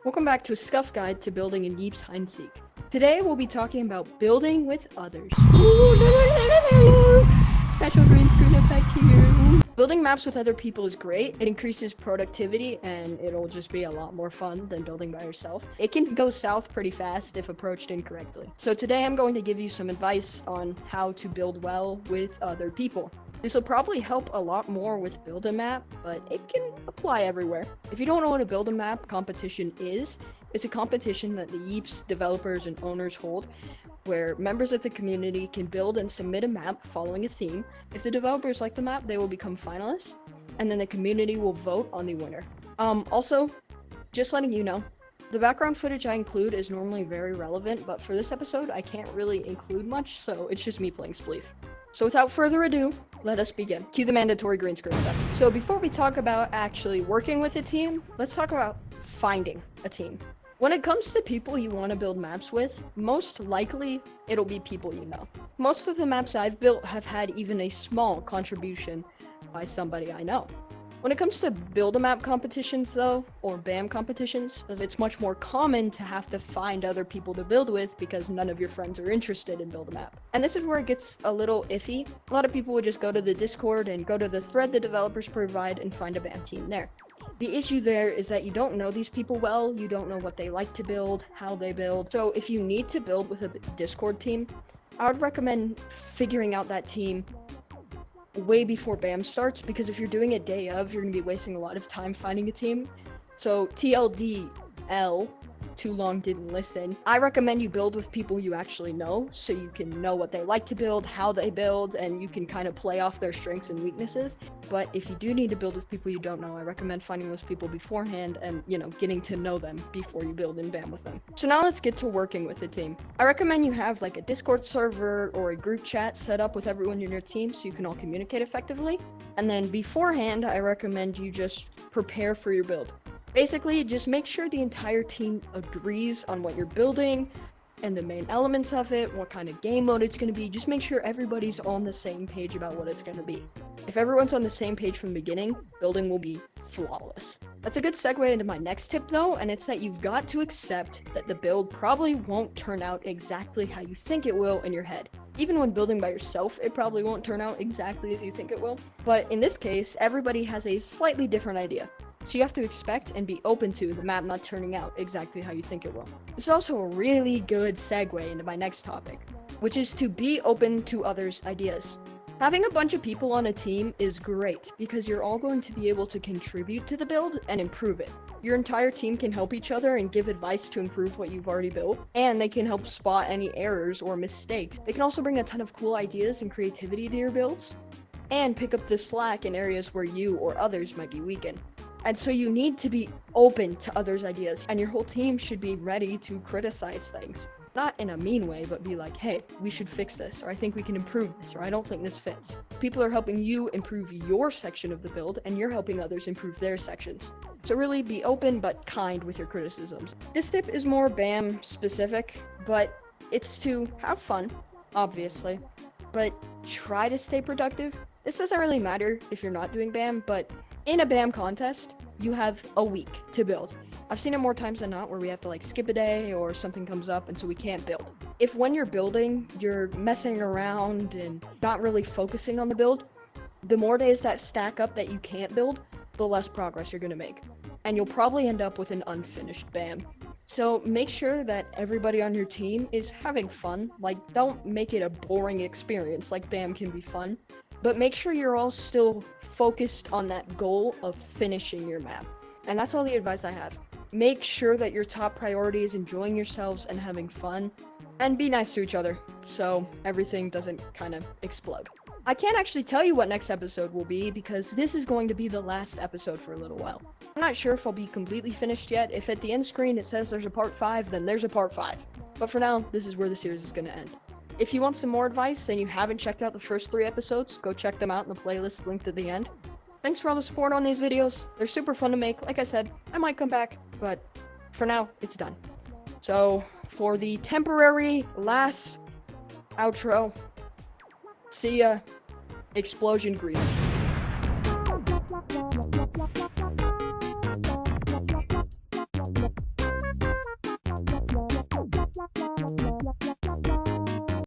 Welcome back to a Scuffed Guide to Building in Yeeps Hide and Seek. Today we'll be talking about building with others. Special green screen effect here. Building maps with other people is great. It increases productivity and it'll just be a lot more fun than building by yourself. It can go south pretty fast if approached incorrectly. So today I'm going to give you some advice on how to build well with other people. This will probably help a lot more with build a map, but it can apply everywhere. If you don't know what a build a map competition is, it's a competition that the Yeeps developers and owners hold, where members of the community can build and submit a map following a theme. If the developers like the map, they will become finalists, and then the community will vote on the winner. Also, just letting you know, the background footage I include is normally very relevant, but for this episode, I can't really include much, so it's just me playing Spleef. So without further ado, let us begin. Cue the mandatory green screen effect. So before we talk about actually working with a team, let's talk about finding a team. When it comes to people you want to build maps with, most likely it'll be people you know. Most of the maps I've built have had even a small contribution by somebody I know. When it comes to build-a-map competitions though, or BAM competitions, it's much more common to have to find other people to build with because none of your friends are interested in build-a-map. And this is where it gets a little iffy. A lot of people would just go to the Discord and go to the thread the developers provide and find a BAM team there. The issue there is that you don't know these people well, you don't know what they like to build, how they build. So if you need to build with a Discord team, I would recommend figuring out that team way before BAM starts, because if you're doing it day of, you're going to be wasting a lot of time finding a team. So TLDL, too long didn't listen, I recommend you build with people you actually know, so you can know what they like to build, how they build, and you can kind of play off their strengths and weaknesses. But if you do need to build with people you don't know, I recommend finding those people beforehand and, getting to know them before you build in BAM with them. So now let's get to working with a team. I recommend you have like a Discord server or a group chat set up with everyone in your team so you can all communicate effectively. And then beforehand, I recommend you just prepare for your build. Basically, just make sure the entire team agrees on what you're building and the main elements of it, what kind of game mode it's going to be. Just make sure everybody's on the same page about what it's going to be. If everyone's on the same page from the beginning, building will be flawless. That's a good segue into my next tip though, and it's that you've got to accept that the build probably won't turn out exactly how you think it will in your head. Even when building by yourself, it probably won't turn out exactly as you think it will. But in this case, everybody has a slightly different idea. So you have to expect and be open to the map not turning out exactly how you think it will. This is also a really good segue into my next topic, which is to be open to others' ideas. Having a bunch of people on a team is great because you're all going to be able to contribute to the build and improve it. Your entire team can help each other and give advice to improve what you've already built, and they can help spot any errors or mistakes. They can also bring a ton of cool ideas and creativity to your builds, and pick up the slack in areas where you or others might be weakened. And so you need to be open to others' ideas, and your whole team should be ready to criticize things. Not in a mean way, but be like, hey, we should fix this, or I think we can improve this, or I don't think this fits. People are helping you improve your section of the build, and you're helping others improve their sections. So really be open but kind with your criticisms. This tip is more BAM specific, but it's to have fun, obviously, but try to stay productive. This doesn't really matter if you're not doing BAM, but in a BAM contest, you have a week to build. I've seen it more times than not where we have to skip a day or something comes up and so we can't build. If when you're building, you're messing around and not really focusing on the build, the more days that stack up that you can't build, the less progress you're going to make. And you'll probably end up with an unfinished BAM. So make sure that everybody on your team is having fun. Don't make it a boring experience. BAM can be fun. But make sure you're all still focused on that goal of finishing your map. And that's all the advice I have. Make sure that your top priority is enjoying yourselves and having fun. And be nice to each other, so everything doesn't kind of explode. I can't actually tell you what next episode will be, because this is going to be the last episode for a little while. I'm not sure if I'll be completely finished yet. If at the end screen it says there's a part 5, then there's a part 5. But for now, this is where the series is going to end. If you want some more advice and you haven't checked out the first 3 episodes, go check them out in the playlist linked at the end. Thanks for all the support on these videos. They're super fun to make. Like I said, I might come back, but for now, it's done. So, for the temporary last outro, see ya. Explosion grease. Bye.